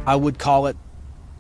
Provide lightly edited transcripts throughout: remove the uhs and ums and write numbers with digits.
I would call it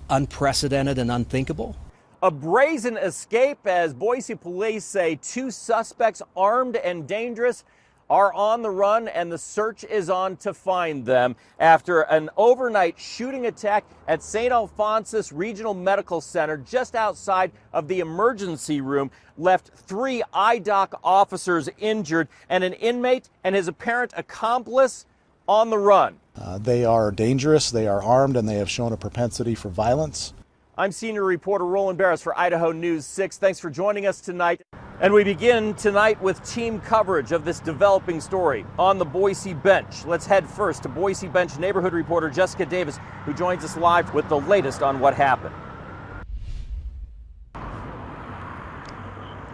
unprecedented and unthinkable. A brazen escape, as Boise police say 2 suspects armed and dangerous are on the run, and the search is on to find them after an overnight shooting attack at Saint Alphonsus Regional Medical Center just outside of the emergency room left 3 IDOC officers injured and an inmate and his apparent accomplice on the run. They are dangerous, they are armed, and they have shown a propensity for violence. I'm senior reporter Roland Barris for Idaho News 6. Thanks for joining us tonight. And we begin tonight with team coverage of this developing story on the Boise bench. Let's head first to Boise bench neighborhood reporter Jessica Davis, who joins us live with the latest on what happened.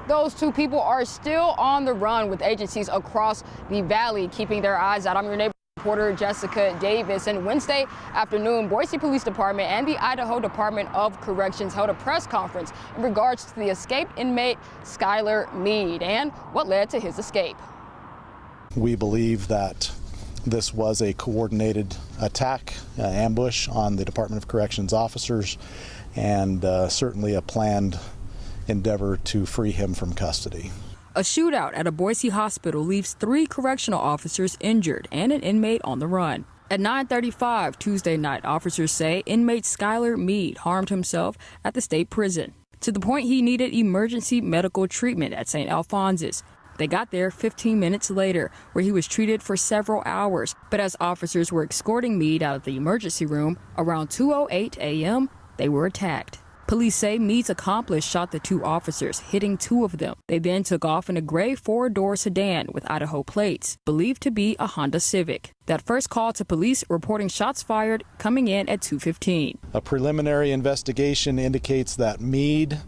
Those 2 people are still on the run, with agencies across the valley keeping their eyes out. I'm your neighborhood reporter Jessica Davis. And Wednesday afternoon, Boise Police Department and the Idaho Department of Corrections held a press conference in regards to the escaped inmate Skylar Mead and what led to his escape. We believe that this was a coordinated attack, ambush on the Department of Corrections officers, and certainly a planned endeavor to free him from custody. A shootout at a Boise hospital leaves 3 correctional officers injured and an inmate on the run. At 9:35 Tuesday night, officers say inmate Skylar Mead harmed himself at the state prison to the point he needed emergency medical treatment at Saint Alphonsus. They got there 15 minutes later, where he was treated for several hours. But as officers were escorting Mead out of the emergency room around 2:08 a.m., they were attacked. Police say Mead's accomplice shot the 2 officers, hitting 2 of them. They then took off in a gray 4-door sedan with Idaho plates, believed to be a Honda Civic. That first call to police reporting shots fired coming in at 2:15. A preliminary investigation indicates that Mead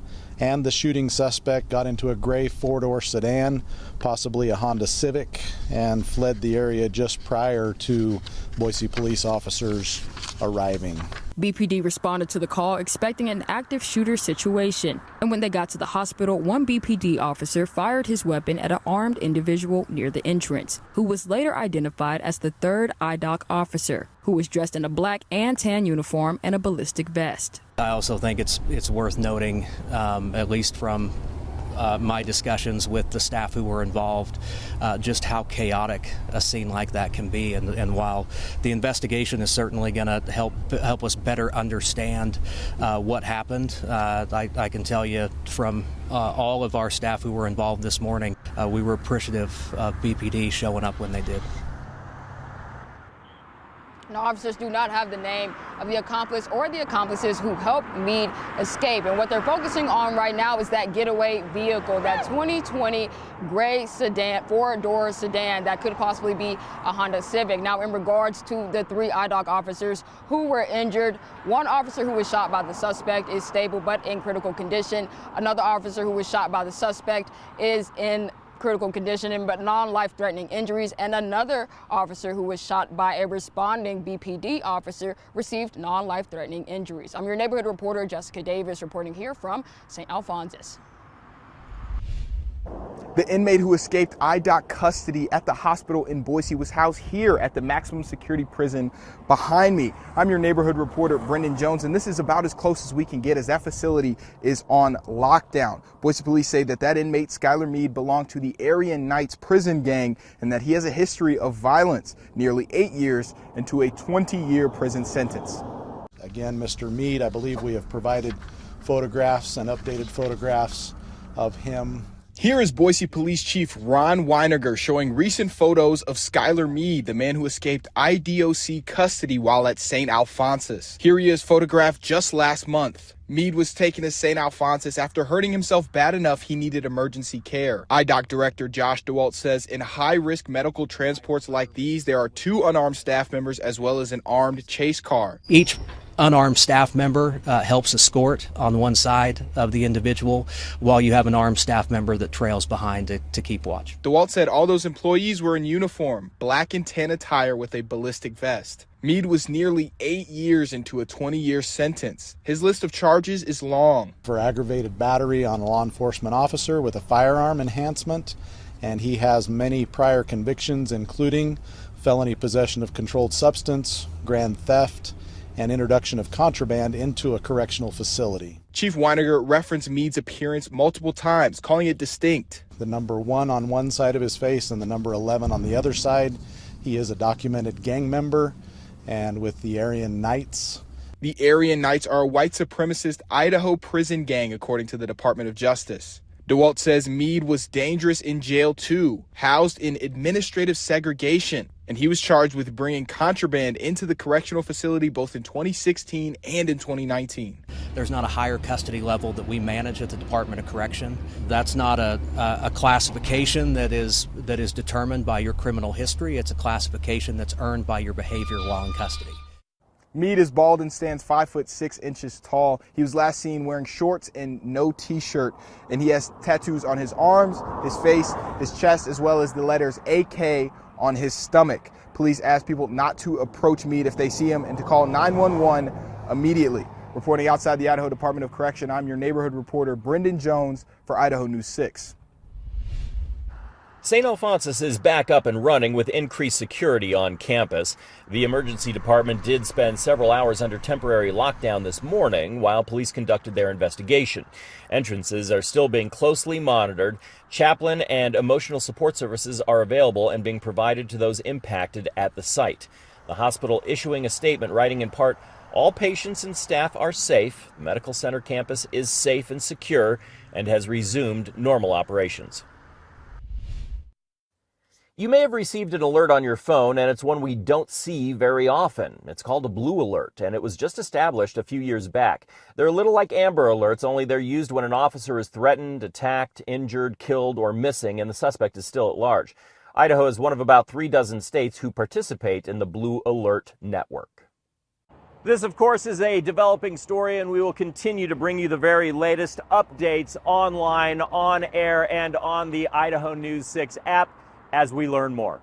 and the shooting suspect got into a gray 4-door sedan, possibly a Honda Civic, and fled the area just prior to Boise police officers arriving. BPD responded to the call expecting an active shooter situation. And when they got to the hospital, 1 BPD officer fired his weapon at an armed individual near the entrance, who was later identified as the 3rd IDOC officer, who was dressed in a black and tan uniform and a ballistic vest. I also think it's worth noting, at least from my discussions with the staff who were involved, just how chaotic a scene like that can be. And while the investigation is certainly going to help us better understand what happened, I can tell you from all of our staff who were involved this morning, we were appreciative of BPD showing up when they did. Now, officers do not have the name of the accomplice or the accomplices who helped Mead escape. And what they're focusing on right now is that getaway vehicle, that 2020 gray sedan, 4-door sedan that could possibly be a Honda Civic. Now, in regards to the 3 IDOC officers who were injured, 1 officer who was shot by the suspect is stable but in critical condition. Another officer who was shot by the suspect is in critical condition but non-life-threatening injuries, and another officer who was shot by a responding BPD officer received non-life-threatening injuries. I'm your neighborhood reporter Jessica Davis, reporting here from Saint Alphonsus. The inmate who escaped IDOC custody at the hospital in Boise was housed here at the maximum security prison behind me. I'm your neighborhood reporter, Brendan Jones, and this is about as close as we can get as that facility is on lockdown. Boise police say that inmate, Skylar Mead, belonged to the Aryan Knights prison gang and that he has a history of violence, nearly 8 years into a 20-year prison sentence. Again, Mr. Mead, I believe we have provided photographs and updated photographs of him. Here is Boise Police Chief Ron Weiniger showing recent photos of Skylar Mead, the man who escaped IDOC custody while at Saint Alphonsus. Here he is photographed just last month. Mead was taken to Saint Alphonsus after hurting himself bad enough he needed emergency care. IDOC Director Josh DeWalt says in high-risk medical transports like these, there are 2 unarmed staff members as well as an armed chase car. Each unarmed staff member helps escort on one side of the individual, while you have an armed staff member that trails behind to keep watch. DeWalt said all those employees were in uniform, black and tan attire with a ballistic vest. Mead was nearly 8 years into a 20-year sentence. His list of charges is long. For aggravated battery on a law enforcement officer with a firearm enhancement, and he has many prior convictions, including felony possession of controlled substance, grand theft, and introduction of contraband into a correctional facility. Chief Weiniger referenced Mead's appearance multiple times, calling it distinct. The number 1 on one side of his face and the number 11 on the other side. He is a documented gang member, and with the Aryan Knights. The Aryan Knights are a white supremacist Idaho prison gang, according to the Department of Justice. DeWalt says Mead was dangerous in jail too, housed in administrative segregation, and he was charged with bringing contraband into the correctional facility both in 2016 and in 2019. There's not a higher custody level that we manage at the Department of Correction. That's not a classification that is determined by your criminal history. It's a classification that's earned by your behavior while in custody. Mead is bald and stands 5'6" tall. He was last seen wearing shorts and no t-shirt, and he has tattoos on his arms, his face, his chest, as well as the letters AK on his stomach. Police ask people not to approach Mead if they see him and to call 911 immediately. Reporting outside the Idaho Department of Correction, I'm your neighborhood reporter, Brendan Jones, for Idaho News 6. Saint Alphonsus is back up and running with increased security on campus. The emergency department did spend several hours under temporary lockdown this morning while police conducted their investigation. Entrances are still being closely monitored. Chaplain and emotional support services are available and being provided to those impacted at the site. The hospital issuing a statement writing in part, "All patients and staff are safe. The medical center campus is safe and secure and has resumed normal operations." You may have received an alert on your phone, and it's one we don't see very often. It's called a blue alert, and it was just established a few years back. They're a little like Amber Alerts, only they're used when an officer is threatened, attacked, injured, killed, or missing, and the suspect is still at large. Idaho is one of about 36 states who participate in the Blue Alert Network. This, of course, is a developing story, and we will continue to bring you the very latest updates online, on air, and on the Idaho News 6 app as we learn more.